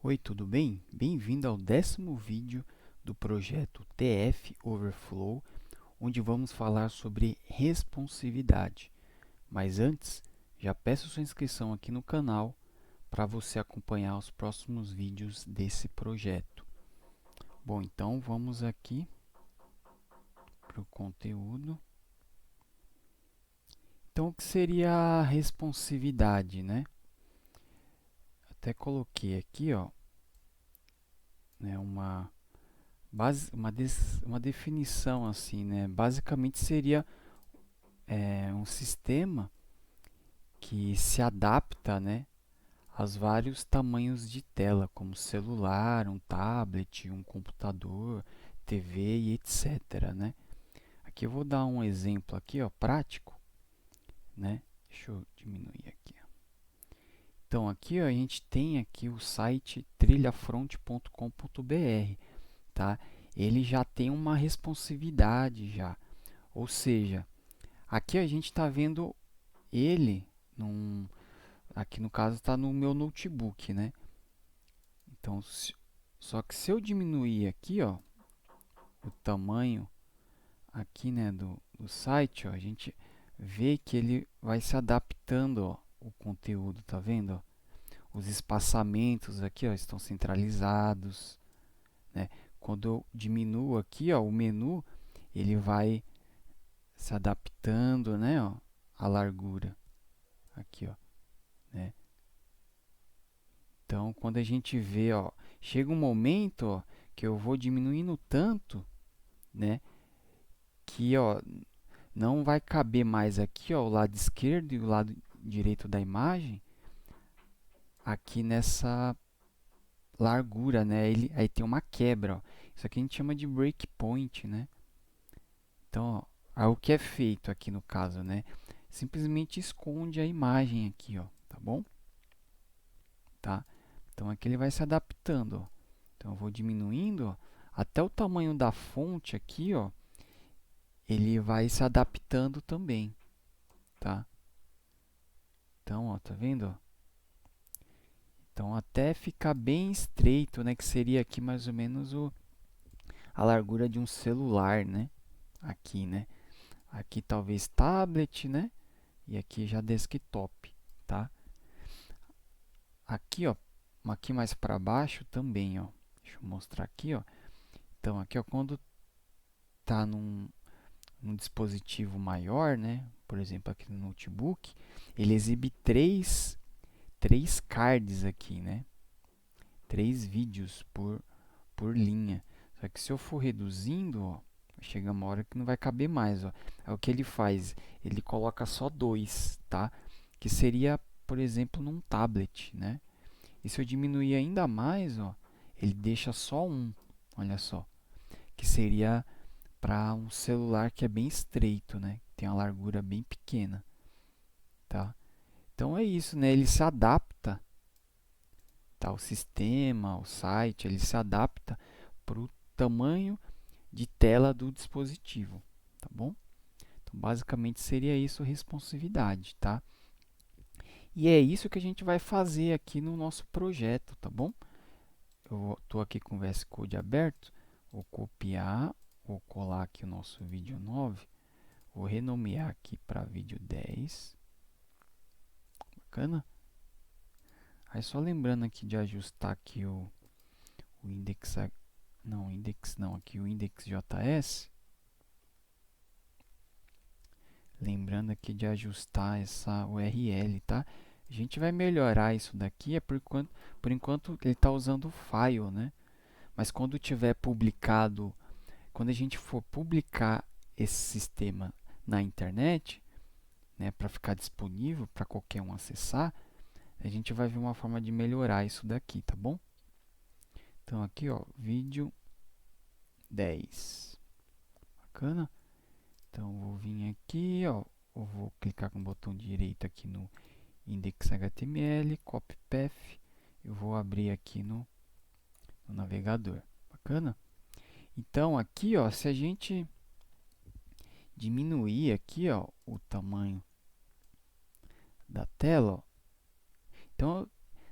Oi, tudo bem? Bem-vindo ao 10º vídeo do projeto TF Overflow, onde vamos falar sobre responsividade. Mas antes, já peço sua inscrição aqui no canal para você acompanhar os próximos vídeos desse projeto. Bom, então vamos aqui para o conteúdo. Então, o que seria a responsividade, né? Até coloquei aqui, ó, né, uma definição assim, né? Basicamente seria um sistema que se adapta, né, aos vários tamanhos de tela, como celular, um tablet, um computador, TV e etc, né? Aqui eu vou dar um exemplo aqui, ó, prático, né? Deixa eu diminuir aqui. Então aqui ó, a gente tem aqui o site trilhafront.com.br, tá? Ele já tem uma responsividade já, ou seja, aqui a gente está vendo ele aqui no caso está no meu notebook, né? Então, só que se eu diminuir aqui, ó, o tamanho aqui, né, do site, ó, a gente vê que ele vai se adaptando, ó, o conteúdo, tá vendo? Ó? Os espaçamentos aqui, ó, estão centralizados, né? Quando eu diminuo aqui, ó, o menu, ele vai se adaptando, né, ó, a largura aqui, ó, né? Então, quando a gente vê, ó, chega um momento, ó, que eu vou diminuindo tanto, né, que, ó, não vai caber mais aqui, ó, o lado esquerdo e o lado direito da imagem, aqui nessa largura, né? Aí tem uma quebra, ó. Isso aqui a gente chama de breakpoint, né? Então, ó, o que é feito aqui no caso, né? Simplesmente esconde a imagem aqui, ó, tá bom? Tá? Então aqui ele vai se adaptando, ó. Então eu vou diminuindo, ó, até o tamanho da fonte aqui, ó, ele vai se adaptando também, tá? Então, ó, tá vendo? Ó? Então até ficar bem estreito, né, que seria aqui mais ou menos a largura de um celular, né? Aqui, né? Aqui talvez tablet, né? E aqui já desktop, tá? Aqui, ó, aqui mais para baixo também, ó. Deixa eu mostrar aqui, ó. Então aqui, ó, quando tá num dispositivo maior, né? Por exemplo, aqui no notebook, ele exibe três cards aqui, né? 3 vídeos por linha. Só que se eu for reduzindo, ó, chega uma hora que não vai caber mais, ó. É o que ele faz, ele coloca só 2, tá? Que seria, por exemplo, num tablet, né? E se eu diminuir ainda mais, ó, ele deixa só um, olha só, que seria para um celular que é bem estreito, né? Tem uma largura bem pequena, tá? Então é isso, né? Ele se adapta, tá? O sistema, o site, ele se adapta para o tamanho de tela do dispositivo, tá bom? Então, basicamente seria isso responsividade, tá? E é isso que a gente vai fazer aqui no nosso projeto, tá bom? Eu estou aqui com o VS Code aberto, vou copiar, vou colar aqui o nosso vídeo 9, vou renomear aqui para vídeo 10, bacana? Aí só lembrando aqui de ajustar aqui o index, não, aqui o index.js, lembrando aqui de ajustar essa URL, tá? A gente vai melhorar isso daqui, por enquanto ele está usando o file, né? Mas quando tiver publicado, quando a gente for publicar esse sistema na internet, né, para ficar disponível para qualquer um acessar, a gente vai ver uma forma de melhorar isso daqui, tá bom? Então aqui, ó, vídeo 10. Bacana? Então vou vir aqui, ó, eu vou clicar com o botão direito aqui no index.html, copy path, eu vou abrir aqui no navegador. Bacana? Então aqui, ó, se a gente diminuir aqui, ó, o tamanho da tela, ó, então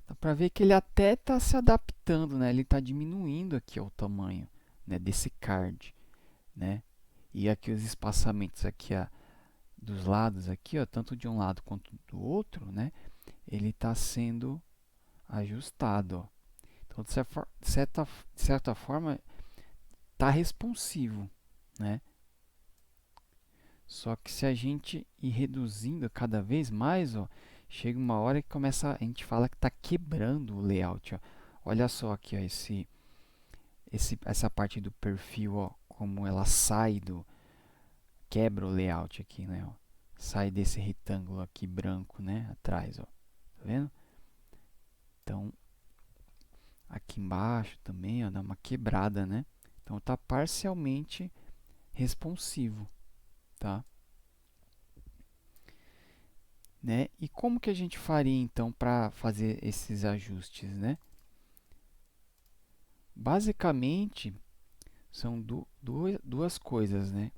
dá para ver que ele até está se adaptando, né? Ele está diminuindo aqui ó, o tamanho, né, desse card, né? E aqui os espaçamentos aqui ó, dos lados aqui, ó, tanto de um lado quanto do outro, né? Ele está sendo ajustado, ó. Então, de certa forma, está responsivo, né? Só que se a gente ir reduzindo cada vez mais, ó, chega uma hora que a gente fala que está quebrando o layout, ó. Olha só aqui, ó, essa parte do perfil, ó, como ela quebra o layout aqui, né? Ó. Sai desse retângulo aqui branco, né? Atrás, ó. Tá vendo? Então, aqui embaixo também, ó, dá uma quebrada, né? Então, está parcialmente responsivo, tá? Né? E como que a gente faria então para fazer esses ajustes, né? Basicamente são duas coisas, né?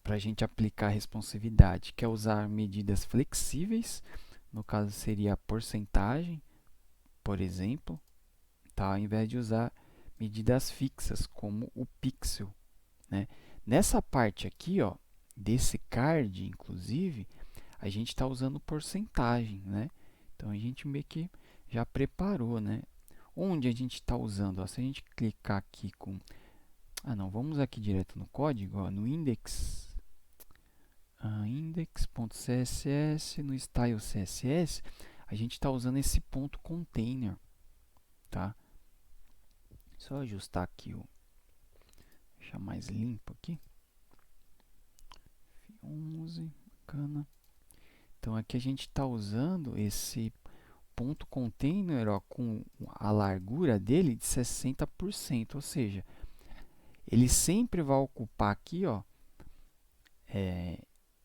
Para a gente aplicar a responsividade, que é usar medidas flexíveis, no caso seria a porcentagem, por exemplo, tá? Ao invés de usar medidas fixas, como o pixel, né? Nessa parte aqui, ó, desse card, inclusive, a gente está usando porcentagem, né? Então, a gente meio que já preparou, né? Onde a gente está usando? Ó, se a gente clicar aqui com... Ah, não, vamos aqui direto no código, ó, no index, index.css, no style CSS, a gente está usando esse ponto container, tá? Só ajustar aqui, deixar mais limpo aqui. 11, bacana. Então, aqui a gente está usando esse ponto container ó, com a largura dele de 60%, ou seja, ele sempre vai ocupar aqui, ó,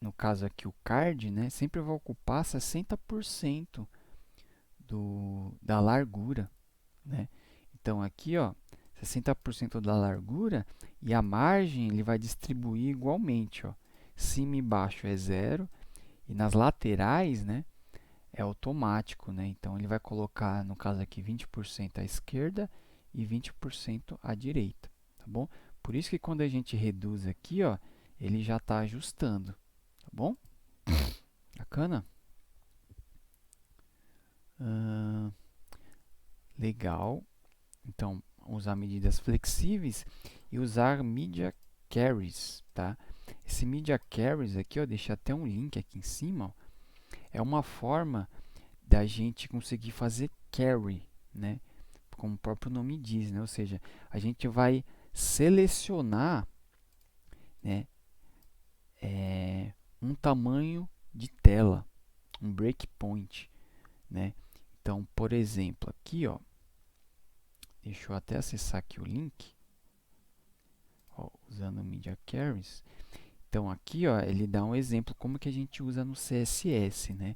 no caso aqui o card, né, sempre vai ocupar 60% da largura, né? Então aqui, ó, 60% da largura e a margem ele vai distribuir igualmente, ó. Cima e baixo é zero e nas laterais, né, é automático, né? Então ele vai colocar, no caso aqui, 20% à esquerda e 20% à direita, tá bom? Por isso que quando a gente reduz aqui, ó, ele já está ajustando, tá bom? Bacana? Legal. Então, usar medidas flexíveis e usar media carries, tá? Esse media carries aqui, ó, deixa até um link aqui em cima, ó, é uma forma da gente conseguir fazer carry, né? Como o próprio nome diz, né? Ou seja, a gente vai selecionar, né, um tamanho de tela, um breakpoint, né? Então, por exemplo, aqui, ó, deixa eu até acessar aqui o link, ó, usando o Media Carries. Então, aqui, ó, ele dá um exemplo como que a gente usa no CSS, né?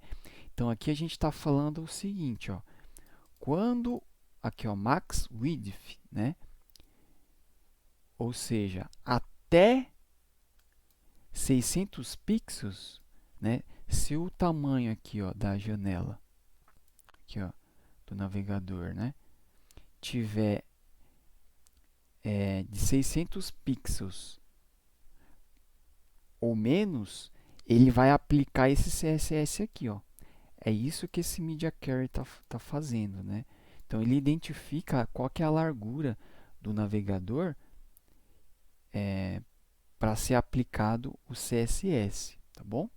Então, aqui a gente está falando o seguinte, ó, quando, aqui, ó, max width, né? Ou seja, até 600 pixels, né? Se o tamanho aqui, ó, da janela, aqui, ó, do navegador, né, tiver de 600 pixels ou menos, ele vai aplicar esse CSS aqui, ó. É isso que esse Media Carry tá fazendo, né? Então, ele identifica qual que é a largura do navegador para ser aplicado o CSS, tá bom?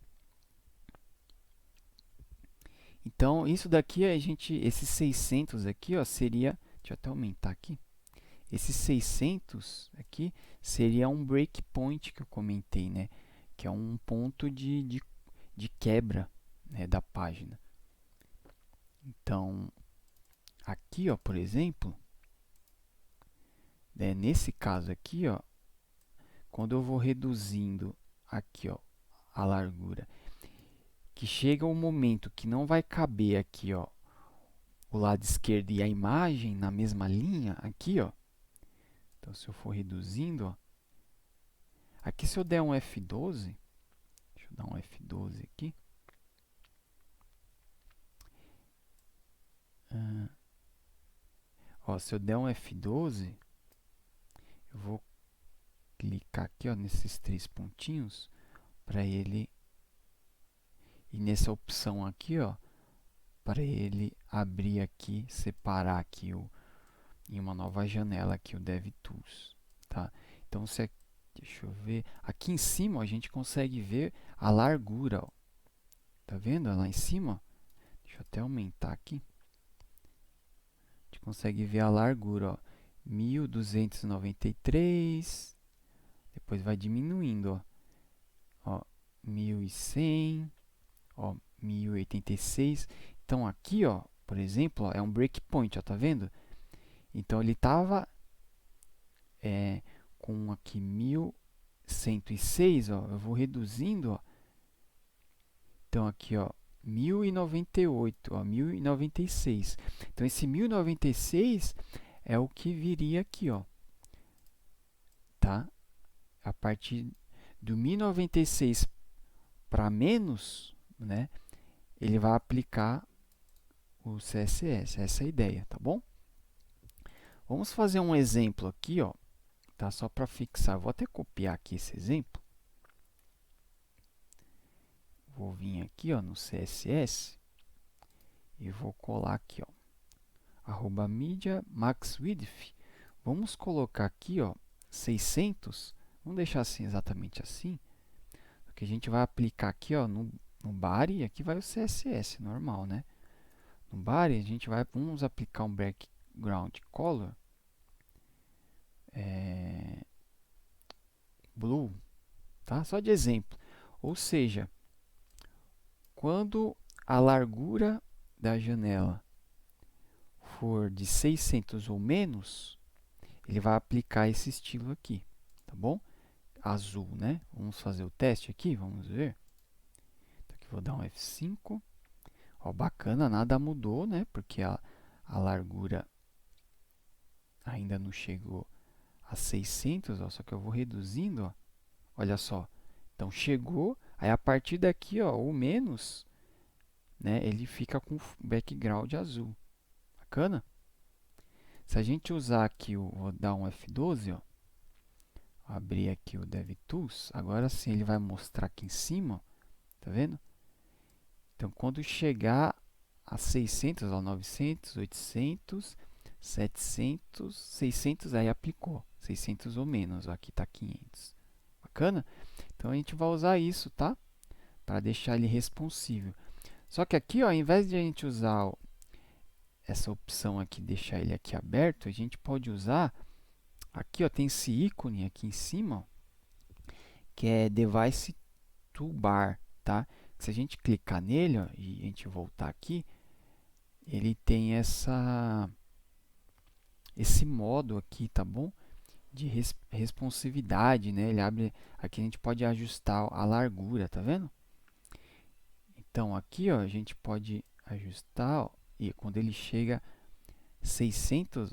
Então, isso daqui, esses 600 aqui, ó, seria... Deixa eu até aumentar aqui. Esses 600 aqui seria um breakpoint que eu comentei, né? Que é um ponto de quebra, né, da página. Então, aqui, ó, por exemplo, né, nesse caso aqui, ó, quando eu vou reduzindo aqui, ó, a largura, que chega um momento que não vai caber aqui, ó, o lado esquerdo e a imagem na mesma linha, aqui, ó. Então, se eu for reduzindo, ó, aqui se eu der um F12, deixa eu dar um F12 aqui. Ó, se eu der um F12, eu vou clicar aqui, ó, nesses três pontinhos para ele, e nessa opção aqui, ó, para ele abrir aqui, separar aqui em uma nova janela aqui o DevTools, tá? Então, deixa eu ver, aqui em cima ó, a gente consegue ver a largura, ó. Tá vendo lá em cima? Deixa eu até aumentar aqui. A gente consegue ver a largura, ó, 1293, depois vai diminuindo, ó, 1100, ó, 1086. Então aqui, ó, por exemplo, ó, é um breakpoint, ó, tá vendo? Então ele estava com aqui 1106, ó, eu vou reduzindo, ó. Então aqui, ó, 1098, ó, 1096. Então esse 1096 é o que viria aqui, ó. Tá? A partir do 1096 para menos, né, ele vai aplicar o CSS, essa é a ideia, tá bom? Vamos fazer um exemplo aqui, ó, tá? Só para fixar, vou até copiar aqui esse exemplo. Vou vir aqui, ó, no CSS e vou colar aqui, ó, @media max width. Vamos colocar aqui, ó, 600. Vamos deixar assim, exatamente assim, porque a gente vai aplicar aqui, ó, no body, aqui vai o CSS normal, né? No body a gente vamos aplicar um background color blue, tá? Só de exemplo. Ou seja, quando a largura da janela for de 600 ou menos, ele vai aplicar esse estilo aqui, tá bom? Azul, né? Vamos fazer o teste aqui, vamos ver. Então, aqui vou dar um F5. Ó, bacana, nada mudou, né? Porque a largura ainda não chegou a 600, ó, só que eu vou reduzindo, ó. Olha só. Então, chegou, aí a partir daqui, ó, o menos, né, ele fica com background azul. Bacana? Se a gente usar aqui, vou dar um F12, ó, abrir aqui o DevTools, agora sim ele vai mostrar aqui em cima, tá vendo? Então, quando chegar a 600, ó, 900, 800, 700, 600, aí aplicou. 600 ou menos, ó, aqui está 500. Bacana? Então, a gente vai usar isso, tá? Para deixar ele responsível. Só que aqui, ó, ao invés de a gente usar essa opção aqui, deixar ele aqui aberto, a gente pode usar, aqui, ó, tem esse ícone aqui em cima, ó, que é Device Toolbar, tá? Se a gente clicar nele, ó, e a gente voltar aqui, ele tem esse modo aqui, tá bom? De responsividade, né? Ele abre, aqui a gente pode ajustar a largura, tá vendo? Então aqui, ó, a gente pode ajustar, ó, e quando ele chega 600,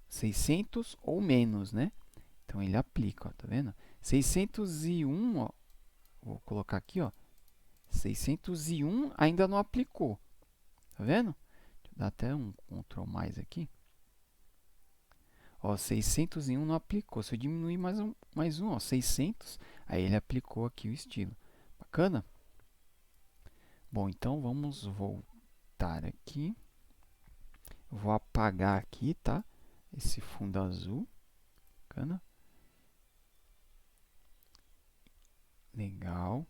600 ou menos, né? Então ele aplica, ó, tá vendo? 601, ó, vou colocar aqui, ó, 601 ainda não aplicou, tá vendo? Deixa eu dar até um Ctrl mais aqui. Ó, 601 não aplicou. Se eu diminuir mais um, ó, 600, aí ele aplicou aqui o estilo. Bacana? Bom, então vamos voltar aqui. Vou apagar aqui, tá? Esse fundo azul. Bacana? Legal.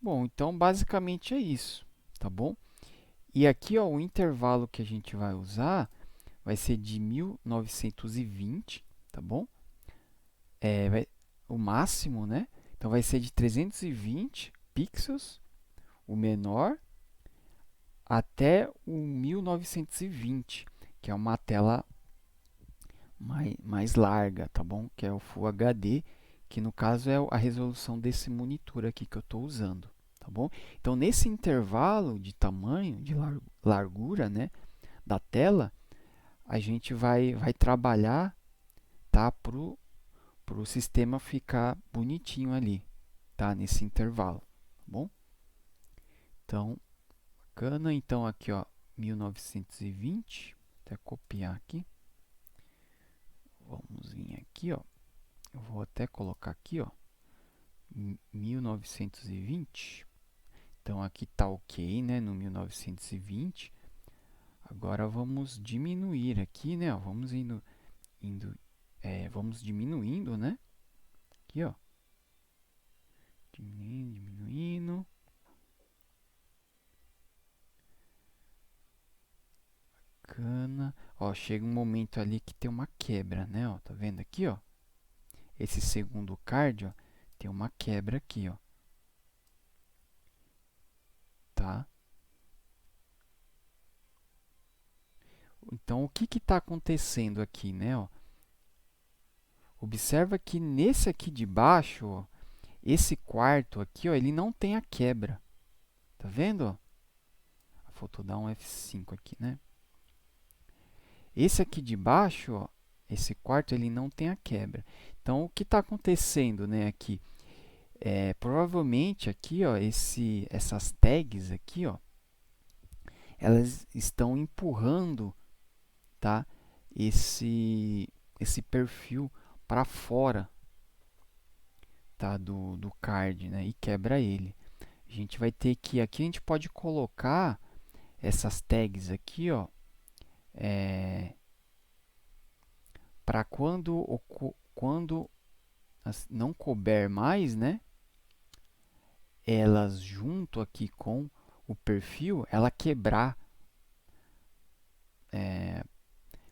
Bom, então basicamente é isso, tá bom? E aqui, ó, o intervalo que a gente vai usar vai ser de 1920, tá bom? O máximo, né? Então vai ser de 320 pixels, o menor, até o 1920, que é uma tela mais larga, tá bom? Que é o Full HD, que no caso é a resolução desse monitor aqui que eu estou usando, tá bom? Então, nesse intervalo de tamanho, de largura, né, da tela, a gente vai trabalhar, tá, para o sistema ficar bonitinho ali, tá, nesse intervalo, tá bom? Então, bacana. Então, aqui, ó, 1920. até copiar aqui. Vamos vir aqui, ó. Eu vou até colocar aqui, ó, 1920. Então aqui tá ok, né, no 1920. Agora vamos diminuir aqui, né, ó, vamos vamos diminuindo, né? Aqui, ó. Diminuindo. Bacana. Ó, chega um momento ali que tem uma quebra, né, ó. Tá vendo aqui, ó? Esse segundo card, ó, tem uma quebra aqui, ó. Tá? Então, o que está acontecendo aqui, né? Ó? Observa que nesse aqui de baixo, ó, esse quarto aqui, ó, ele não tem a quebra. Tá vendo? Ó? Faltou dar um F5 aqui, né? Esse aqui de baixo, ó, esse quarto, ele não tem a quebra. Então, o que está acontecendo, né, aqui? Provavelmente aqui, ó, essas tags aqui, ó, elas estão empurrando, tá, esse perfil para fora, tá, do card, né, e quebra ele. A gente vai ter que, aqui a gente pode colocar essas tags aqui, ó, para quando não couber mais, né, elas junto aqui com o perfil, ela quebrar,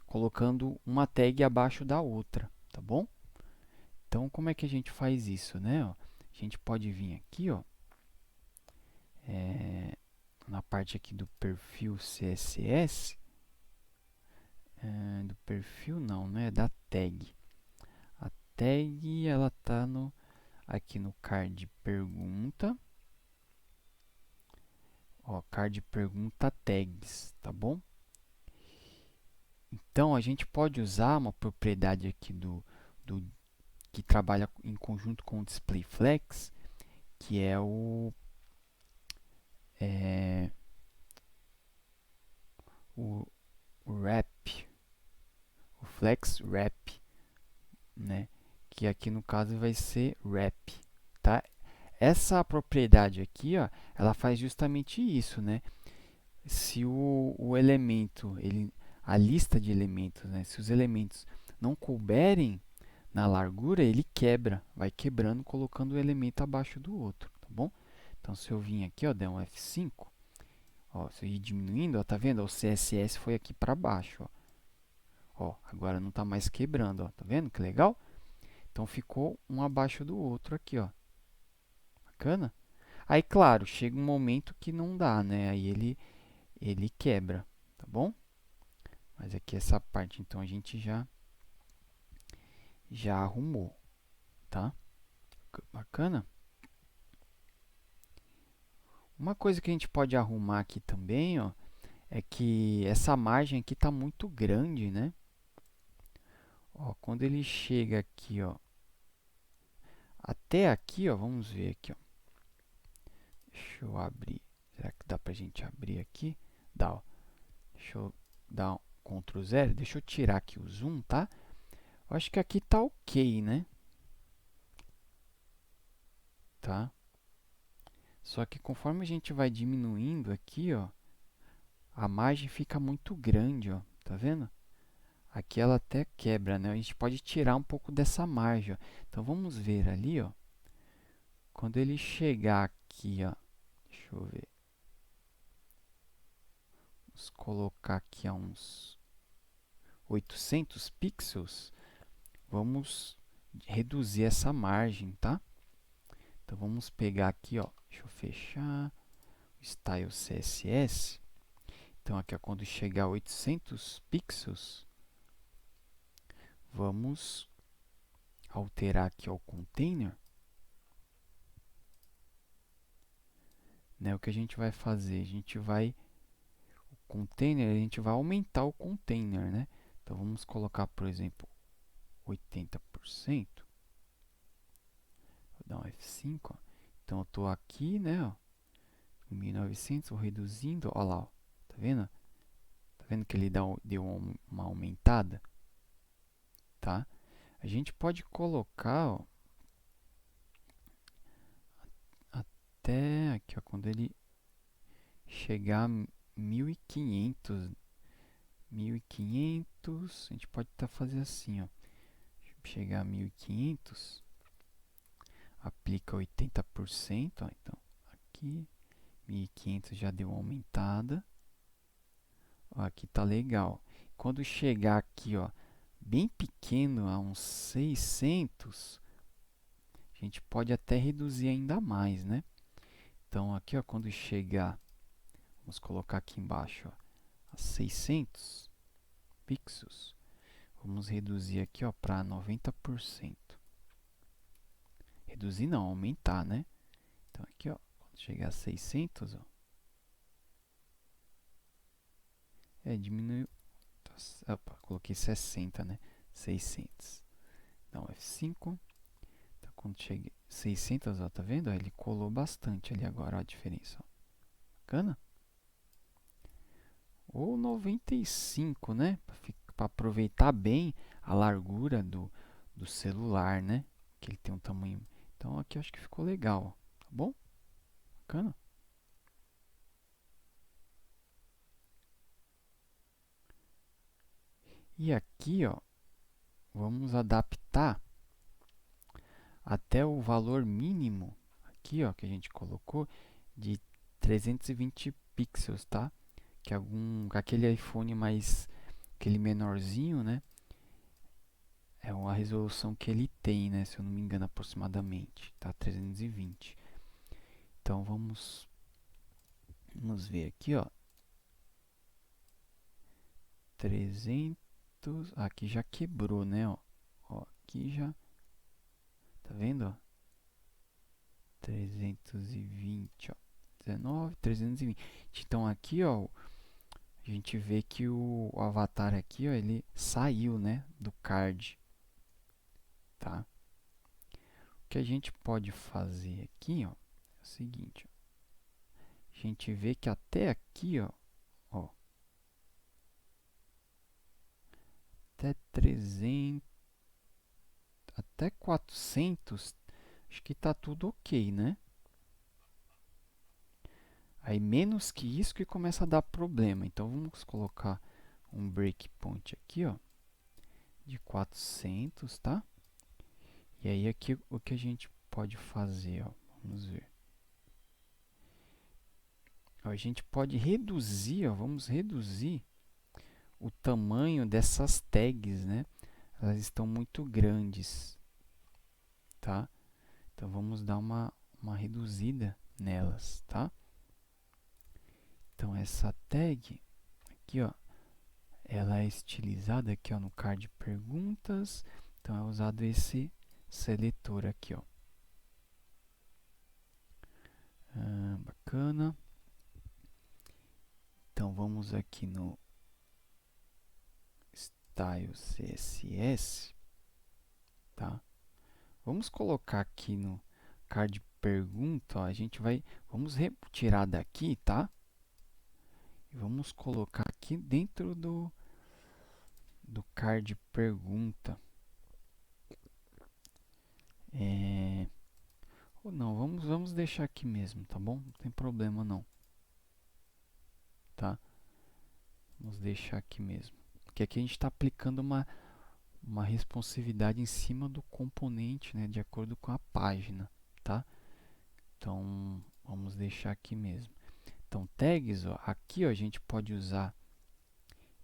colocando uma tag abaixo da outra, tá bom? Então, como é que a gente faz isso, né? Ó, a gente pode vir aqui, ó, na parte aqui do perfil CSS, do perfil não, né? Da tag. A tag, ela tá aqui no card pergunta, ó, card pergunta tags, tá bom? Então, a gente pode usar uma propriedade aqui que trabalha em conjunto com o displayFlex, que é o wrap, o flex wrap, né? Que aqui no caso vai ser wrap, tá? Essa propriedade aqui, ó, ela faz justamente isso, né? Se o elemento, a lista de elementos, né? Se os elementos não couberem na largura, ele quebra, vai quebrando, colocando o elemento abaixo do outro, tá bom? Então, se eu vim aqui, ó, der um F5, ó, se eu ir diminuindo, ó, tá vendo? O CSS foi aqui para baixo, ó. Ó, agora não está mais quebrando, ó, tá vendo que legal? Então, ficou um abaixo do outro aqui, ó. Bacana? Aí, claro, chega um momento que não dá, né? Aí ele quebra, tá bom? Mas aqui essa parte, então, a gente já arrumou, tá? Bacana? Uma coisa que a gente pode arrumar aqui também, ó, é que essa margem aqui está muito grande, né? Ó, quando ele chega aqui, ó, até aqui, ó, vamos ver aqui, ó. Deixa eu abrir. Será que dá pra gente abrir aqui? Dá, ó. Deixa eu dar um Ctrl 0. Deixa eu tirar aqui o zoom, tá? Eu acho que aqui tá ok, né? Tá? Só que conforme a gente vai diminuindo aqui, ó, a margem fica muito grande, ó. Tá vendo? Aqui ela até quebra, né? A gente pode tirar um pouco dessa margem, ó. Então, vamos ver ali, ó. Quando ele chegar aqui, ó. Deixa eu ver. Vamos colocar aqui a uns 800 pixels. Vamos reduzir essa margem, tá? Então, vamos pegar aqui, ó. Deixa eu fechar. Style CSS. Então, aqui, ó, quando chegar a 800 pixels, vamos alterar aqui, ó, o container. Né? O que a gente vai fazer? A gente vai a gente vai aumentar o container, né? Então, vamos colocar, por exemplo, 80%. Vou dar um F5, ó. Então, eu estou aqui, né, ó, 1900, vou reduzindo, ó lá, ó. Tá vendo? Tá vendo que ele deu uma aumentada? Tá? A gente pode colocar, ó, até aqui, ó, quando ele chegar a 1500, 1500, a gente pode fazer assim, ó. Chegar a 1500, aplica 80%, ó, então aqui 1500 já deu uma aumentada. Ó, aqui tá legal. Quando chegar aqui, ó, bem pequeno, a uns 600, a gente pode até reduzir ainda mais, né? Então aqui, ó, quando chegar, vamos colocar aqui embaixo, ó, a 600 pixels, vamos reduzir aqui, ó, para 90%. Reduzir não, aumentar, né? Então aqui, ó, quando chegar a 600, ó, diminuiu. Opa, coloquei 60, né? 600. Então F5. Então, quando chega 600, ó, tá vendo? Ó, ele colou bastante ali agora, ó, a diferença. Ó. Bacana? Ou 95, né? Para aproveitar bem a largura do celular, né? Que ele tem um tamanho. Então aqui eu acho que ficou legal, ó. Tá bom? Bacana? E aqui, ó, vamos adaptar até o valor mínimo aqui, ó, que a gente colocou de 320 pixels, tá? Que aquele iPhone mais aquele menorzinho, né? É a resolução que ele tem, né? Se eu não me engano, aproximadamente, tá? 320. Então vamos ver aqui, ó. 300, aqui já quebrou, né, ó. Ó, aqui já, tá vendo, ó? 320, ó. 19, 320. Então aqui, ó, a gente vê que o avatar aqui, ó, ele saiu, né, do card, tá? O que a gente pode fazer aqui, ó, é o seguinte, ó. A gente vê que até aqui, ó, até 300, até 400, acho que tá tudo ok, né? Aí menos que isso que começa a dar problema. Então vamos colocar um breakpoint aqui, ó, de 400, tá? E aí aqui o que a gente pode fazer, ó, vamos ver. Ó, a gente pode reduzir, ó, vamos reduzir o tamanho dessas tags, né? Elas estão muito grandes, tá? Então vamos dar uma reduzida nelas, tá? Então essa tag aqui, ó, ela é estilizada aqui, ó, no card perguntas. Então é usado esse seletor aqui, ó. Bacana. Então vamos aqui no Style CSS, tá? Vamos colocar aqui no card pergunta, ó, a gente vamos retirar daqui, tá? E vamos colocar aqui dentro do card pergunta. Ou não, vamos deixar aqui mesmo, tá bom? Não tem problema não, tá? Vamos deixar aqui mesmo. Porque aqui a gente está aplicando uma responsividade em cima do componente, né, de acordo com a página, tá? Então, vamos deixar aqui mesmo. Então, tags, ó, aqui ó, a gente pode usar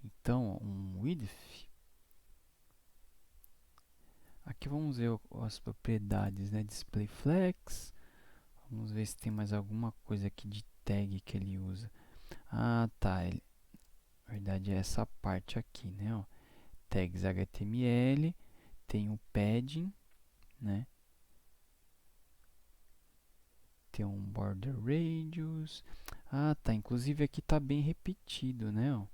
então um width. Aqui vamos ver as propriedades, né? Display flex. Vamos ver se tem mais alguma coisa aqui de tag que ele usa. Ah, tá. Na verdade é essa parte aqui, né? Ó. Tags HTML, tem o padding, né? Tem um border radius. Ah, tá. Inclusive aqui tá bem repetido, né? Ó.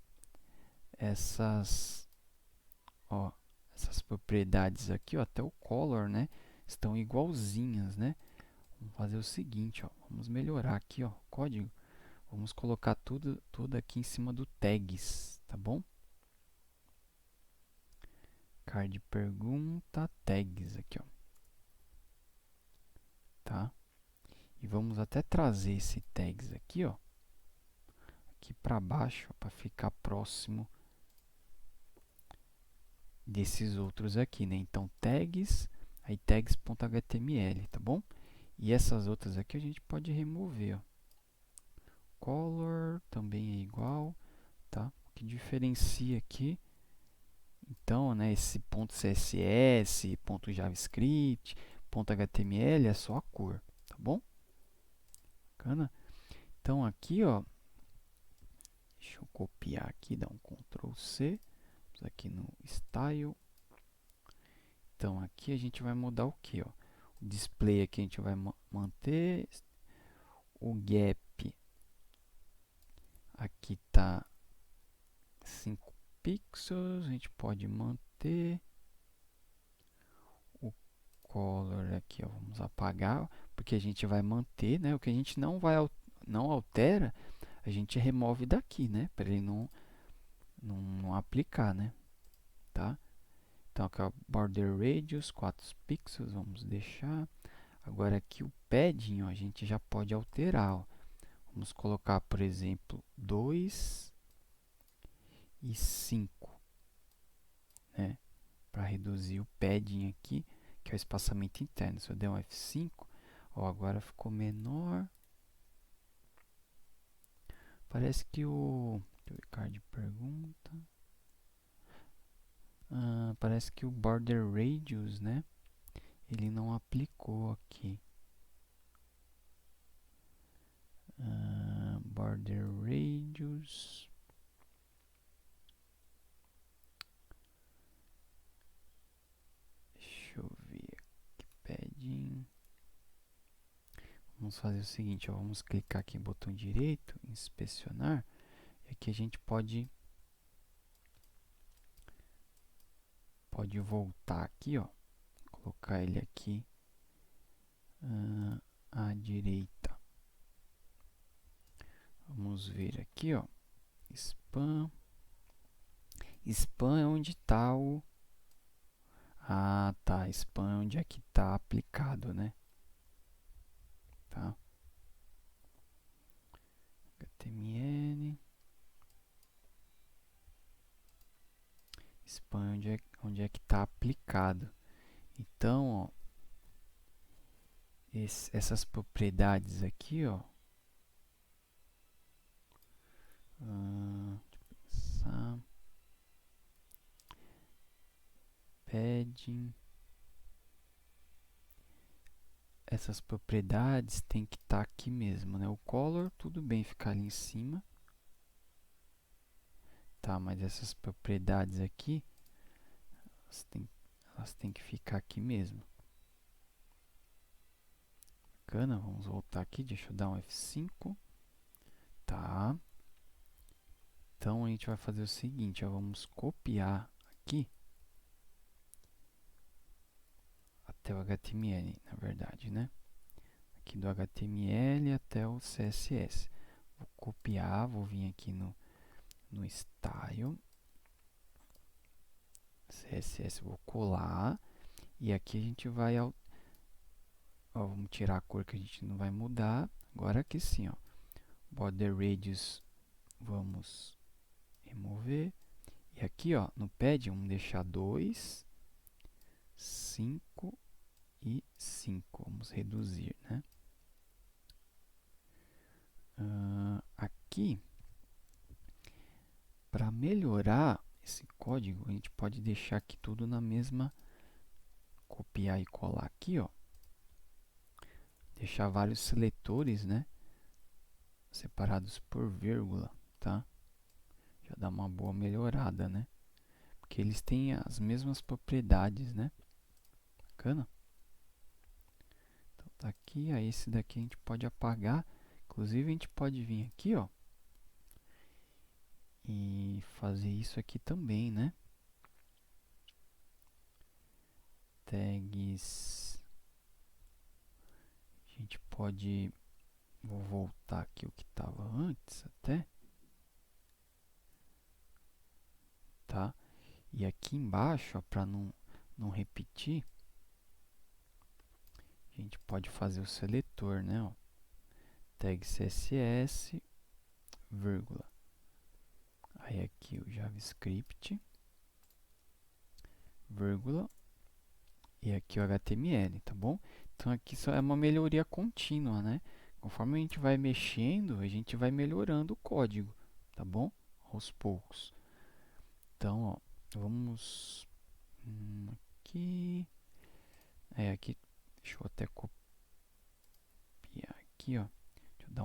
Essas, ó, essas propriedades aqui, ó, até o color, né? Estão igualzinhas, né? Vamos fazer o seguinte, ó. Vamos melhorar aqui, ó, o código. Vamos colocar tudo aqui em cima do tags, tá? tá bom? Card pergunta, tags aqui, ó. Tá? E vamos até trazer esse tags aqui, ó, aqui para baixo, para ficar próximo desses outros aqui, né? Então, tags, aí tags.html, tá bom? E essas outras aqui a gente pode remover, ó. Color também é igual, tá? O que diferencia aqui, então, né, esse .css, .javascript, .html é só a cor, tá bom? Bacana? Então, aqui, ó, deixa eu copiar aqui, dar um Ctrl C, vamos aqui no Style. Então, aqui a gente vai mudar o que, ó? O display aqui a gente vai manter, o gap aqui tá 5 pixels, a gente pode manter. O color aqui, ó, vamos apagar, porque a gente vai manter, né? O que a gente não altera, a gente remove daqui, né? Para ele não aplicar, né? Tá? Então, aqui, ó, border radius 4 pixels, vamos deixar. Agora aqui o padding, ó, a gente já pode alterar, ó. Vamos colocar, por exemplo, 2 e 5, né? Para reduzir o padding aqui, que é o espaçamento interno. Se eu der um F5, ó, agora ficou menor. Parece que o Card pergunta. Parece que o border radius, né? Ele não aplicou aqui. Border radius. Deixa eu ver aqui, padding. Vamos fazer o seguinte, ó, vamos clicar aqui em botão direito, inspecionar, e aqui a gente pode voltar aqui, ó, colocar ele aqui à direita. Vamos ver aqui, ó, spam. Spam é onde está o... Ah, tá, spam é onde é que está aplicado, né? Tá. HTML. Spam é onde é que está aplicado. Então, ó, essas propriedades aqui, ó, pensar, padding, essas propriedades tem que estar aqui mesmo, né? O color, tudo bem ficar ali em cima, tá? Mas essas propriedades aqui, elas têm que ficar aqui mesmo. Bacana, vamos voltar aqui, deixa eu dar um F5, tá? Então, a gente vai fazer o seguinte, ó, vamos copiar aqui até o HTML, na verdade, né? Aqui do HTML até o CSS. Vou copiar, vou vir aqui no Style, CSS, vou colar, e aqui a gente vai, ó, vamos tirar a cor que a gente não vai mudar. Agora aqui sim, ó, border radius, vamos remover. E aqui, ó, no pad, vamos deixar 2, 5 e 5. Vamos reduzir, né? Aqui, para melhorar esse código, a gente pode deixar aqui tudo na mesma, copiar e colar aqui, ó. Deixar vários seletores, né? Separados por vírgula, tá? Já dá uma boa melhorada, né? Porque eles têm as mesmas propriedades, né? Bacana? Então tá aqui, aí esse daqui a gente pode apagar. Inclusive a gente pode vir aqui, ó, e fazer isso aqui também, né? Tags. A gente pode... Vou voltar aqui o que estava antes até. tá? E aqui embaixo, para não repetir, a gente pode fazer o seletor, né? Ó, tag CSS, vírgula. Aí aqui o JavaScript, vírgula, e aqui o HTML, tá bom? Então aqui só é uma melhoria contínua, né? Conforme a gente vai mexendo, a gente vai melhorando o código, tá bom? Aos poucos. Então, ó, vamos aqui. Aqui, deixa eu até copiar aqui, ó. Deixa eu dar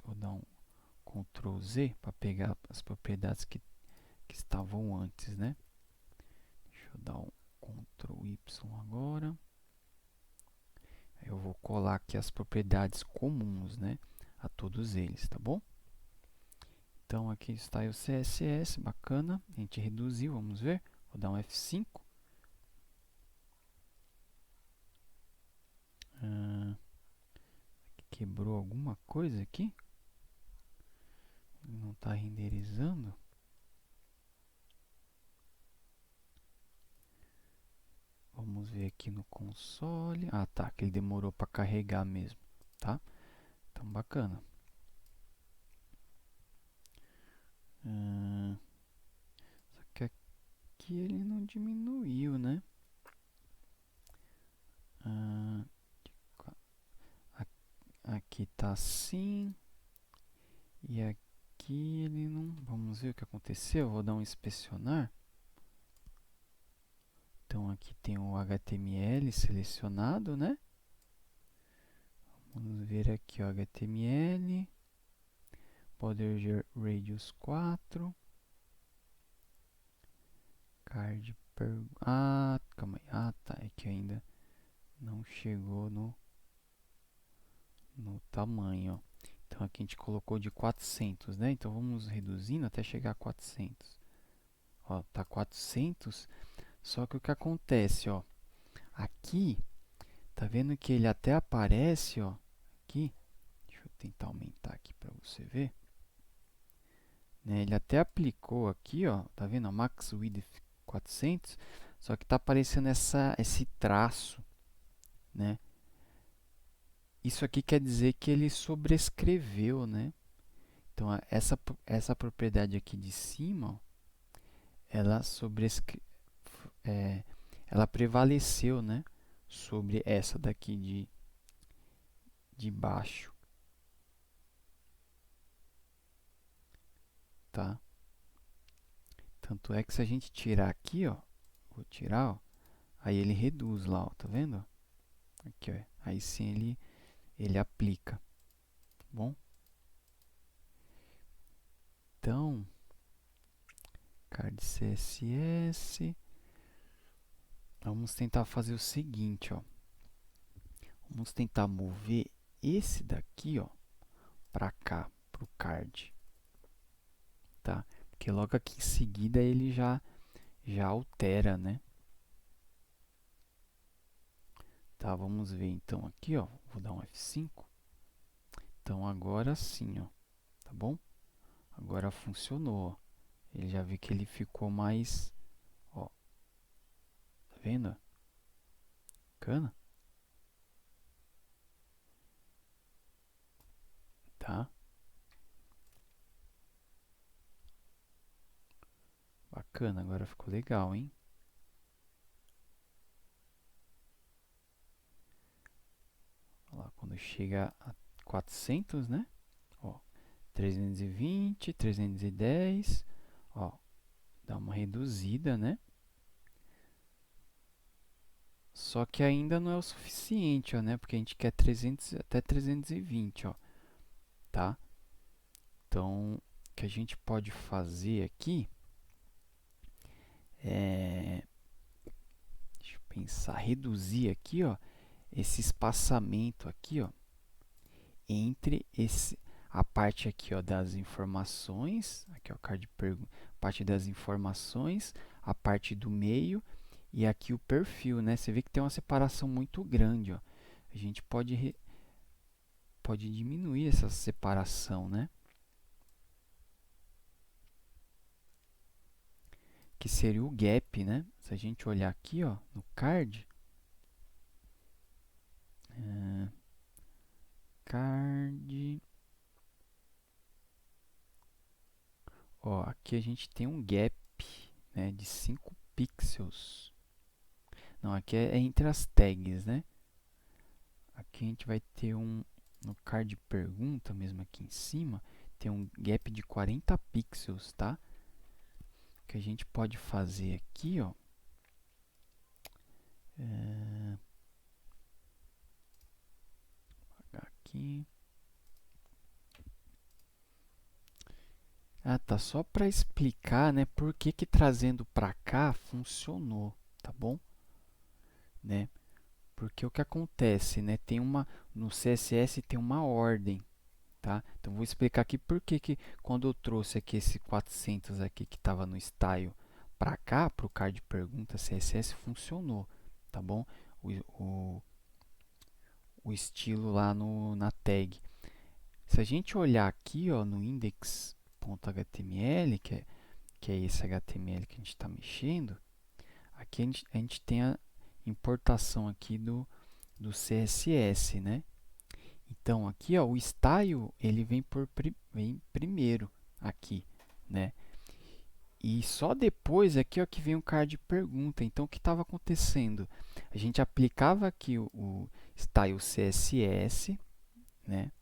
vou dar um Ctrl Z para pegar as propriedades que estavam antes, né? Deixa eu dar um Ctrl Y agora. Eu vou colar aqui as propriedades comuns, né? A todos eles, tá bom? Então aqui está o CSS, bacana. A gente reduziu, vamos ver. Vou dar um F5. Quebrou alguma coisa aqui? Não está renderizando? Vamos ver aqui no console. Ah, tá, que ele demorou para carregar mesmo, tá? Então, bacana. Só que aqui ele não diminuiu, né? Aqui tá assim. E aqui ele não... Vamos ver o que aconteceu. Vou dar um inspecionar. Então, aqui tem o HTML selecionado, né? Vamos ver aqui o HTML. Border Radius 4. Card per... Ah, calma aí. Ah, tá. É que ainda não chegou no tamanho, ó. Então, aqui a gente colocou de 400, né? Então, vamos reduzindo até chegar a 400. Ó, tá 400. Só que o que acontece, ó. Aqui, tá vendo que ele até aparece, ó. Aqui. Deixa eu tentar aumentar aqui para você ver. Né, ele até aplicou aqui, ó. Tá vendo? Max Width 400. Só que tá aparecendo esse traço, né? Isso aqui quer dizer que ele sobrescreveu, né? Então, essa propriedade aqui de cima, ó, ela ela prevaleceu, né? Sobre essa daqui de baixo, tá? Tanto é que se a gente tirar aqui, ó, vou tirar, ó, aí ele reduz lá, ó, tá vendo? Aqui, ó, aí sim ele aplica, tá bom? Então, card CSS, vamos tentar fazer o seguinte, ó. Vamos tentar mover esse daqui, ó, para cá, pro card, tá? Porque logo aqui em seguida ele já altera, né? Tá, vamos ver então aqui, ó. Vou dar um F5. Então agora sim, ó. Tá bom? Agora funcionou, ó. Ele já viu que ele ficou mais, ó. Tá vendo? Bacana? Tá? Bacana, agora ficou legal, hein? Olha lá, quando chega a 400, né? Ó, 320, 310, ó, dá uma reduzida, né? Só que ainda não é o suficiente, ó, né? Porque a gente quer 300 até 320, ó, tá? Então, o que a gente pode fazer aqui deixa eu pensar, reduzir aqui, ó, esse espaçamento aqui, ó, entre a parte aqui, ó, das informações, aqui, ó, parte das informações, a parte do meio e aqui o perfil, né? Você vê que tem uma separação muito grande, ó. A gente pode diminuir essa separação, né? que seria o gap, né? Se a gente olhar aqui, ó, no card, card, ó, aqui a gente tem um gap, né, de 5 pixels. Não, aqui é entre as tags, né? Aqui a gente vai ter no card pergunta, mesmo aqui em cima, tem um gap de 40 pixels, tá? O que a gente pode fazer aqui, ó, aqui. Ah, tá, só para explicar, né, por que que trazendo para cá funcionou, tá bom? Né? Porque o que acontece, né, no CSS tem uma ordem, tá? Então vou explicar aqui por que que quando eu trouxe aqui esse 400 aqui que estava no style para cá, para o card pergunta CSS funcionou, tá bom? O, o, o estilo lá na tag. Se a gente olhar aqui, ó, no index.html, que é esse HTML que a gente está mexendo, aqui a gente tem a importação aqui do CSS, né? Então, aqui, ó, o style, ele vem primeiro aqui, né? E só depois aqui, ó, que vem o card pergunta. Então, o que estava acontecendo? A gente aplicava aqui o style CSS, né?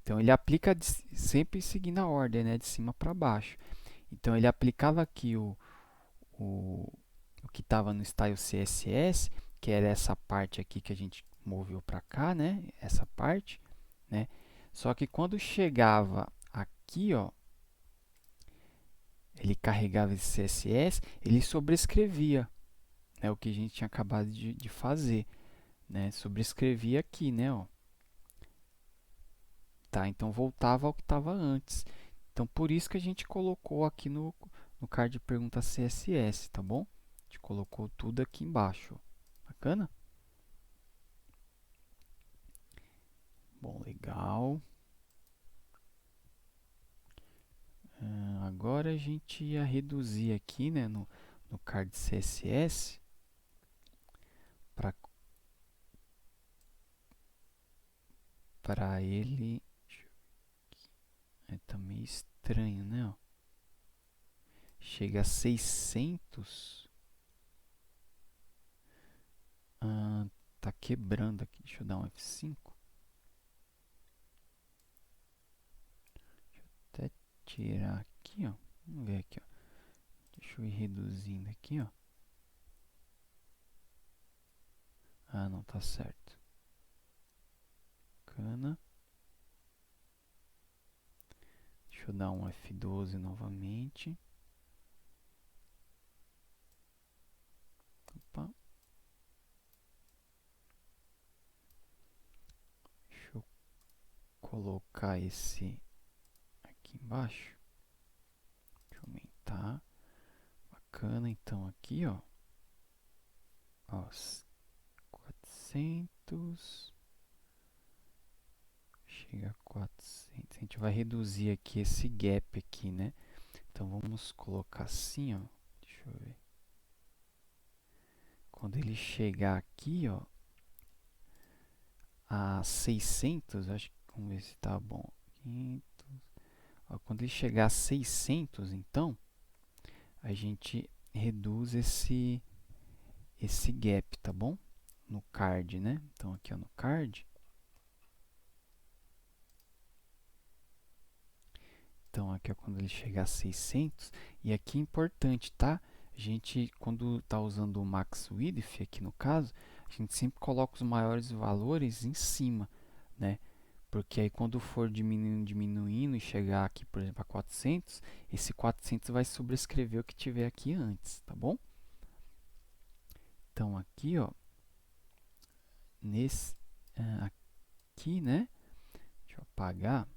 Então, ele aplica sempre seguindo a ordem, né? De cima para baixo. Então, ele aplicava aqui o, o que estava no style CSS, que era essa parte aqui que a gente moveu para cá, né? Essa parte, né? Só que quando chegava aqui, ó, ele carregava esse CSS, ele sobrescrevia, né? O que a gente tinha acabado de fazer, né? Sobrescrevia aqui, né? Ó. Tá, então voltava ao que estava antes. Então, por isso que a gente colocou aqui no card de pergunta CSS, tá bom? A gente colocou tudo aqui embaixo. Bacana? Bom, legal. Agora a gente ia reduzir aqui, né, no card CSS para ele. Tá meio estranho, né? Ó. Chega a 600. Tá quebrando aqui. Deixa eu dar um F5. Deixa eu até tirar aqui, ó. Vamos ver aqui, ó. Deixa eu ir reduzindo aqui, ó. Ah, não tá certo. Bacana. Deixa eu dar um F12 novamente. Opa. Deixa eu colocar esse aqui embaixo. Deixa eu aumentar. Bacana. Então, aqui, ó. Ó, 400. Chega a 400. A gente vai reduzir aqui esse gap aqui, né? Então, vamos colocar assim, ó. Deixa eu ver. Quando ele chegar aqui, ó, a 600, acho que, vamos ver se tá bom. 500. Ó, quando ele chegar a 600, então, a gente reduz esse gap, tá bom? No card, né? Então, aqui, ó, no card. Então, aqui é quando ele chegar a 600. E aqui é importante, tá? A gente, quando está usando o max width, aqui no caso, a gente sempre coloca os maiores valores em cima, né? Porque aí quando for diminuindo, diminuindo e chegar aqui, por exemplo, a 400, esse 400 vai sobrescrever o que tiver aqui antes, tá bom? Então, aqui, ó, nesse, aqui, né? Deixa eu apagar.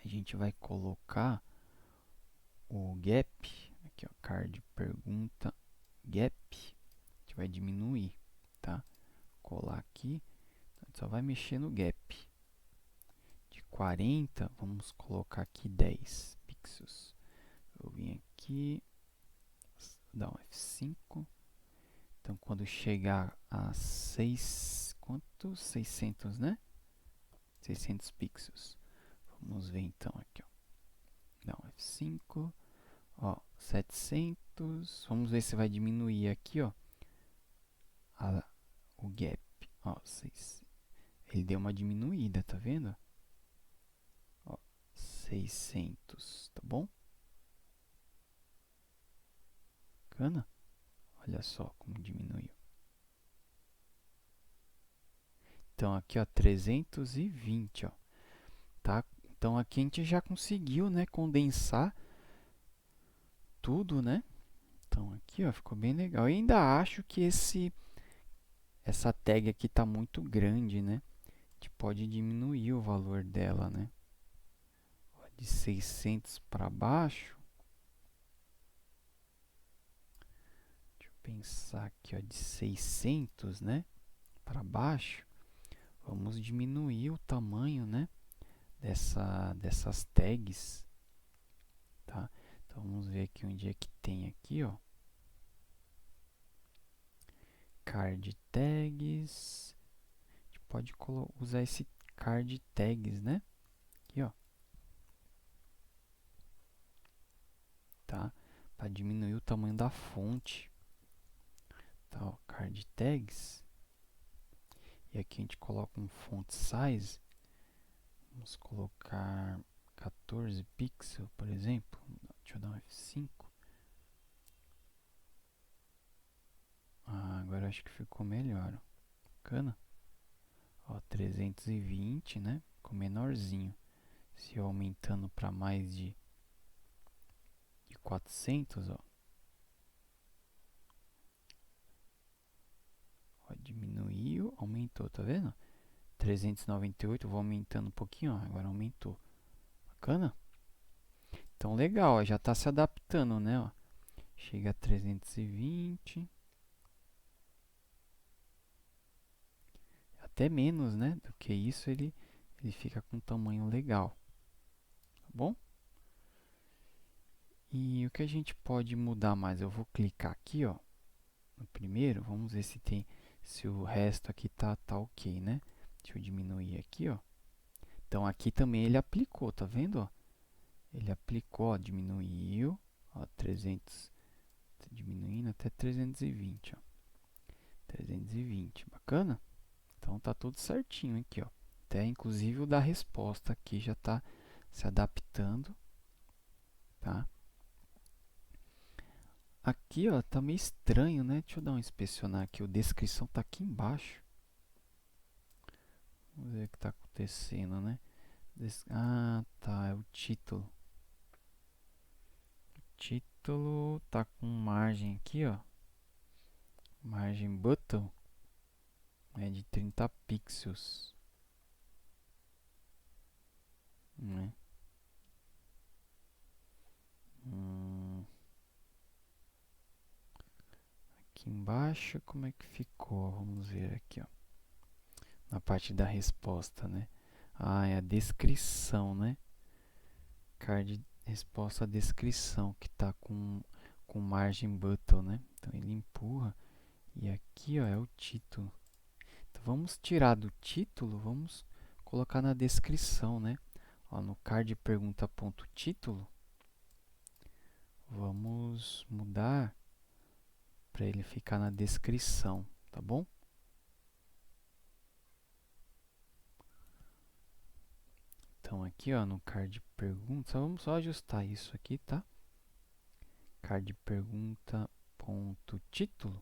A gente vai colocar o gap, aqui ó, card pergunta gap, a gente vai diminuir, tá? Colar aqui, a gente só vai mexer no gap. De 40, vamos colocar aqui 10 pixels. Eu vim aqui, Vou dar um F5. Então, quando chegar a 600, né? 600 pixels. Vamos ver então aqui, ó. Dá um F5. Ó, 700. Vamos ver se vai diminuir aqui, ó. O gap. Ó, 6. Ele deu uma diminuída, tá vendo? Ó, 600, tá bom? Bacana? Olha só como diminuiu. Então, aqui, ó, 320, ó. Tá? Então, aqui a gente já conseguiu, né, condensar tudo, né? Então, aqui, ó, ficou bem legal. Eu ainda acho que essa tag aqui tá muito grande, né? A gente pode diminuir o valor dela, né? Ó, de 600 para baixo. Deixa eu pensar aqui, ó, de 600, né? Para baixo. Vamos diminuir o tamanho, né? Dessas tags, tá? Então, vamos ver aqui onde é que tem aqui, ó. Card tags. A gente pode usar esse card tags, né? Aqui, ó. Tá? Para diminuir o tamanho da fonte. Tá, ó, card tags. E aqui a gente coloca um font size. Vamos colocar 14 pixels, por exemplo. Deixa eu dar um F5. Ah, agora acho que ficou melhor. Bacana. Ó, 320, né? Ficou menorzinho. Se eu aumentando para mais de 400, ó. Ó, diminuiu, aumentou, tá vendo? 398, vou aumentando um pouquinho, ó, agora aumentou. Bacana? Então, legal, ó, já está se adaptando, né? Ó. Chega a 320. Até menos, né? Do que isso, ele fica com um tamanho legal. Tá bom? E o que a gente pode mudar mais? Eu vou clicar aqui, ó, no primeiro. Vamos ver se o resto aqui tá ok, né? Deixa eu diminuir aqui, ó. Então, aqui também ele aplicou, tá vendo? Ó? Ele aplicou, ó, diminuiu, ó, 300, diminuindo até 320, ó. 320, bacana? Então, tá tudo certinho aqui, ó. Até, inclusive, o da resposta aqui já tá se adaptando, tá? Aqui, ó, tá meio estranho, né? Deixa eu dar uma inspecionar aqui. O descrição tá aqui embaixo. Vamos ver o que tá acontecendo, né? Ah, tá, é o título. O título tá com margem aqui, ó. Margem button é de 30 pixels, né? Aqui embaixo, como é que ficou? Vamos ver aqui, ó. Na parte da resposta, né? Ah, é a descrição, né? Card resposta à descrição, que está com margem button, né? Então, ele empurra. E aqui, ó, é o título. Então, vamos tirar do título, vamos colocar na descrição, né? Ó, no card pergunta ponto título, vamos mudar para ele ficar na descrição, tá bom? Então, aqui, ó, no card pergunta, vamos só ajustar isso aqui, tá? Card pergunta ponto título.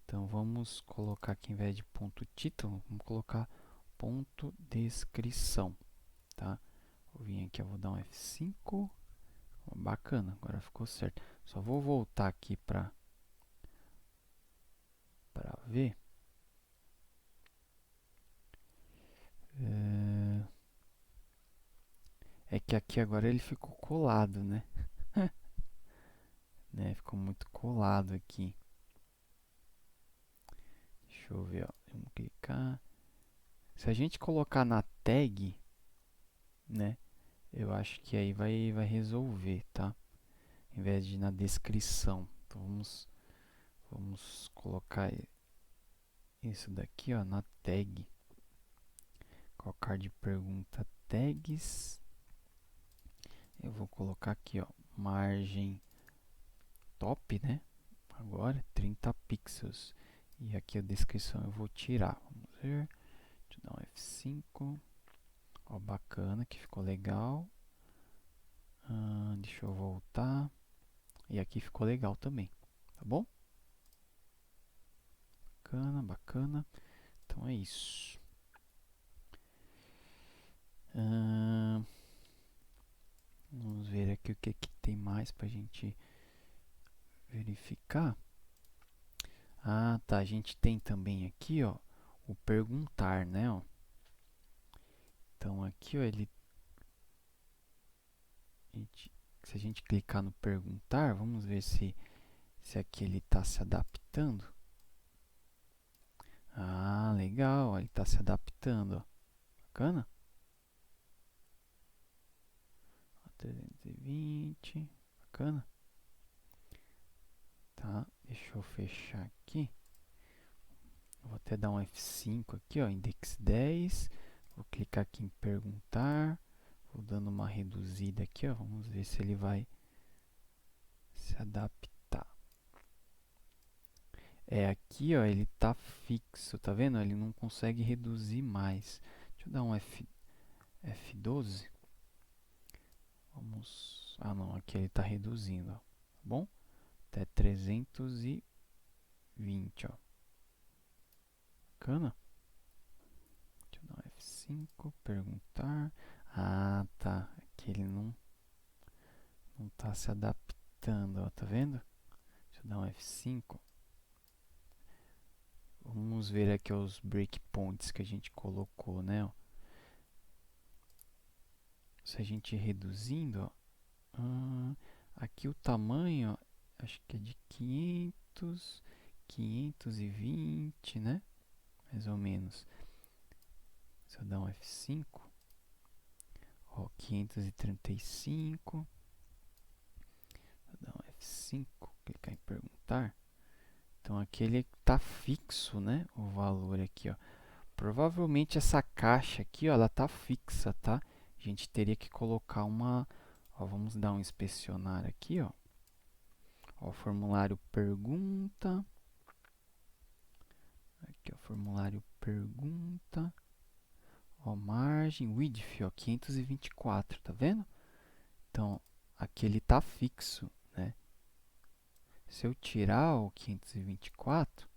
Então, vamos colocar aqui, em vez de ponto título, vamos colocar ponto descrição, tá? Vou vir aqui, eu vou dar um F5. Bacana, agora ficou certo. Só vou voltar aqui para ver. É que aqui agora ele ficou colado, né? Ficou muito colado aqui. Deixa eu ver, ó. Vamos clicar. Se a gente colocar na tag, né? Eu acho que aí vai resolver, tá? em vez de na descrição. Então vamos colocar isso daqui, ó, na tag. Colocar de pergunta tags. Eu vou colocar aqui, ó, margem top, né? Agora 30 pixels. E aqui a descrição eu vou tirar. Vamos ver. Deixa eu dar um F5. Ó, bacana, que ficou legal. Deixa eu voltar. E aqui ficou legal também, tá bom? Bacana, bacana. Então é isso. Vamos ver aqui o que tem mais para a gente verificar. Ah, tá. A gente tem também aqui, ó, o perguntar, né? Ó. Então aqui, ó, se a gente clicar no perguntar, vamos ver se aqui ele está se adaptando. Ah, legal, ele está se adaptando, ó. Bacana. 320, bacana. Tá, deixa eu fechar aqui. Vou até dar um F5 aqui, ó, index 10. Vou clicar aqui em perguntar. Vou dando uma reduzida aqui, ó. Vamos ver se ele vai se adaptar. É, aqui, ó, ele tá fixo, tá vendo? Ele não consegue reduzir mais. Deixa eu dar um F12. Vamos... Ah, não, aqui ele tá reduzindo, ó. Tá bom? Até 320, ó. Bacana? Deixa eu dar um F5, perguntar. Ah, tá. Aqui ele não tá se adaptando, ó. Tá vendo? Deixa eu dar um F5. Vamos ver aqui os breakpoints que a gente colocou, né? Ó. Se a gente reduzindo, ó, aqui o tamanho, ó, acho que é de 500, 520, né? Mais ou menos. Se eu dar um F5, ó, 535. Se eu dar um F5, clicar em perguntar. Então aqui ele está fixo, né? O valor aqui, ó. Provavelmente essa caixa aqui, ó, ela está fixa, tá? A gente teria que colocar uma... Ó, vamos dar um inspecionar aqui, ó. Ó, formulário pergunta. Aqui, ó, formulário pergunta. Ó, margem, width, ó, 524, tá vendo? Então, aqui ele está fixo, né? Se eu tirar o 524,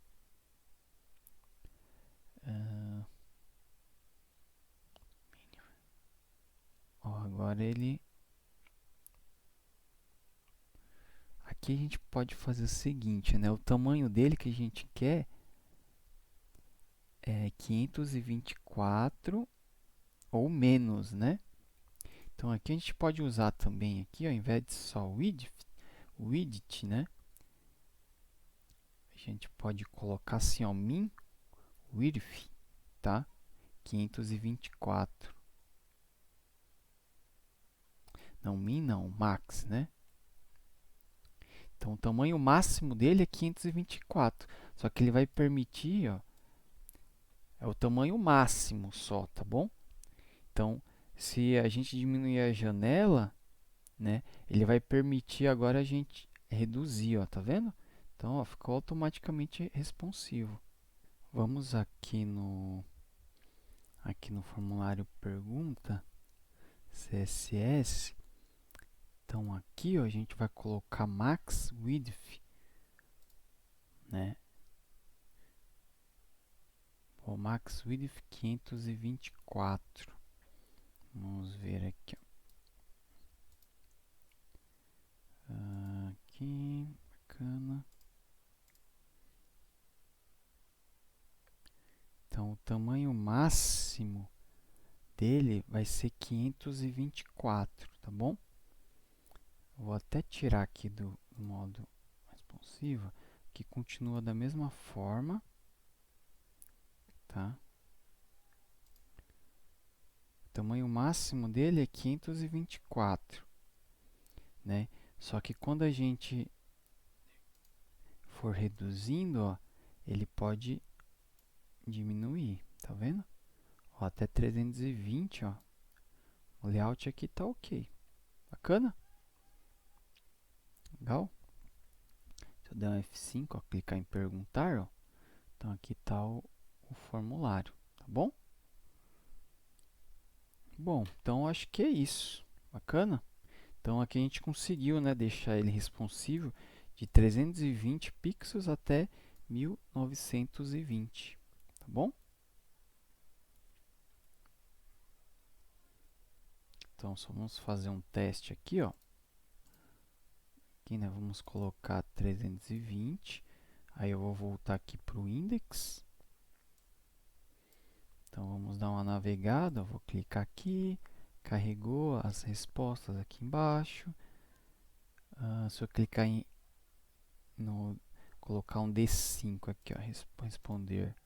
ó, agora ele... Aqui a gente pode fazer o seguinte, né? O tamanho dele que a gente quer é 524 ou menos, né? Então aqui a gente pode usar também aqui, ó, ao invés de só width, né? A gente pode colocar assim, ó, min width, tá? 524. Não, min não, max, né? Então o tamanho máximo dele é 524. Só que ele vai permitir, ó, é o tamanho máximo só, tá bom? Então, se a gente diminuir a janela, né, ele vai permitir agora a gente reduzir, ó, tá vendo? Então, ó, ficou automaticamente responsivo. Vamos aqui no formulário pergunta CSS. Então, aqui, ó, a gente vai colocar max width, né? O max width 524. Vamos ver aqui, ó. Aqui, bacana. Então, o tamanho máximo dele vai ser 524, tá bom? Vou até tirar aqui do modo responsivo, que continua da mesma forma, tá? O tamanho máximo dele é 524, né? Só que quando a gente for reduzindo, ó, ele pode diminuir, tá vendo? Ó, até 320, ó. O layout aqui tá ok. Bacana? Legal? Se eu der um F5, ó, clicar em perguntar, ó, então aqui tá o formulário, tá bom? Bom, então acho que é isso. Bacana? Então aqui a gente conseguiu, né, deixar ele responsivo de 320 pixels até 1920, tá bom? Então só vamos fazer um teste aqui, ó. Aqui, né, vamos colocar 320. Aí eu vou voltar aqui para o index. Então vamos dar uma navegada, eu vou clicar aqui, carregou as respostas aqui embaixo. Se eu clicar no colocar um D5 aqui, ó, responder.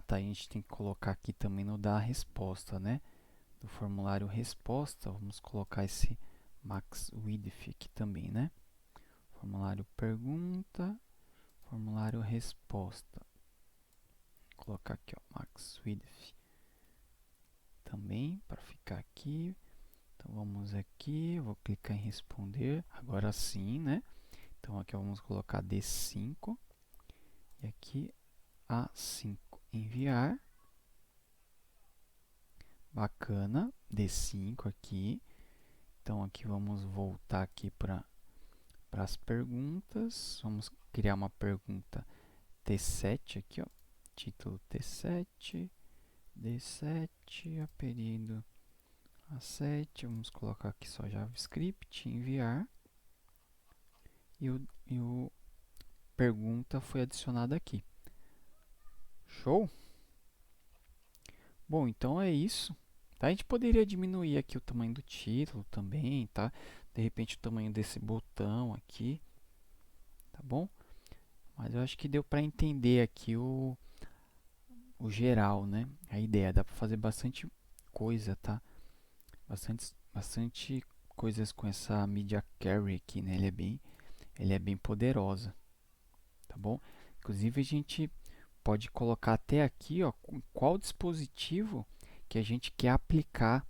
Tá, a gente tem que colocar aqui também no dar a resposta, né? Do formulário resposta, vamos colocar esse max width aqui também, né? Formulário pergunta, formulário resposta. Vou colocar aqui, ó, max width também para ficar aqui. Então vamos aqui, vou clicar em responder, agora sim, né? Então aqui vamos colocar D5 e aqui A5, enviar. Bacana, D5 aqui. Então aqui vamos voltar aqui para as perguntas. Vamos criar uma pergunta T7 aqui, ó. Título T7, D7, apelido A7. Vamos colocar aqui só JavaScript, enviar. E o pergunta foi adicionada aqui. Show? Bom, então é isso. Tá? A gente poderia diminuir aqui o tamanho do título também, tá? De repente o tamanho desse botão aqui, tá bom? Mas eu acho que deu para entender aqui o geral, né? A ideia, dá para fazer bastante coisa, tá? Bastante coisas com essa Media Query aqui, né? Ele é bem poderosa, tá bom? Inclusive a gente pode colocar até aqui, ó, qual dispositivo que a gente quer aplicar,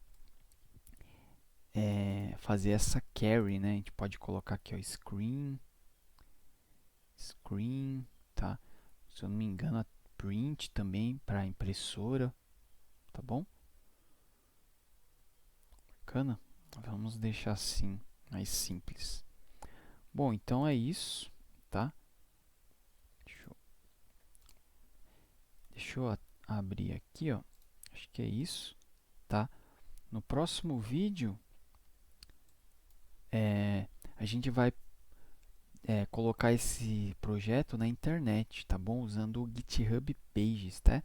fazer essa query, né? A gente pode colocar aqui, ó, screen, tá? Se eu não me engano, a print também para impressora, tá bom? Bacana? Vamos deixar assim, mais simples. Bom, então é isso, tá? Deixa eu abrir aqui, ó. Acho que é isso, tá? No próximo vídeo, a gente vai colocar esse projeto na internet, tá bom? Usando o GitHub Pages, tá?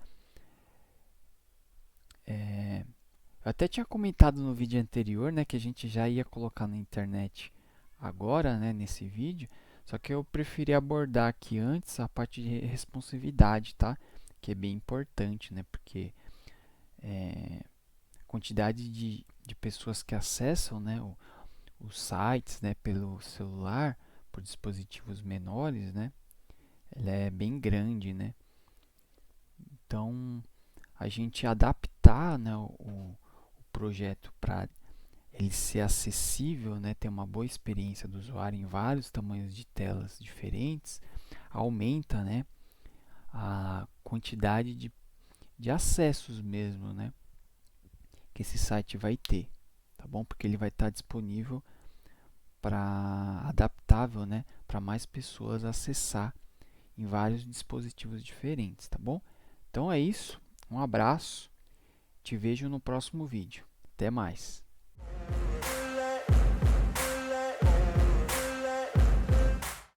Eu até tinha comentado no vídeo anterior, né, que a gente já ia colocar na internet agora, né, nesse vídeo, só que eu preferi abordar aqui antes a parte de responsividade, tá? Que é bem importante, né, porque a quantidade de pessoas que acessam, né, os sites, né, pelo celular, por dispositivos menores, né, ela é bem grande, né? Então, a gente adaptar, né, o projeto para ele ser acessível, né, ter uma boa experiência do usuário em vários tamanhos de telas diferentes, aumenta, né, a quantidade de acessos mesmo, né, que esse site vai ter, tá bom? Porque ele vai estar disponível para adaptável, né, para mais pessoas acessar em vários dispositivos diferentes, tá bom? Então é isso, um abraço, te vejo no próximo vídeo. Até mais!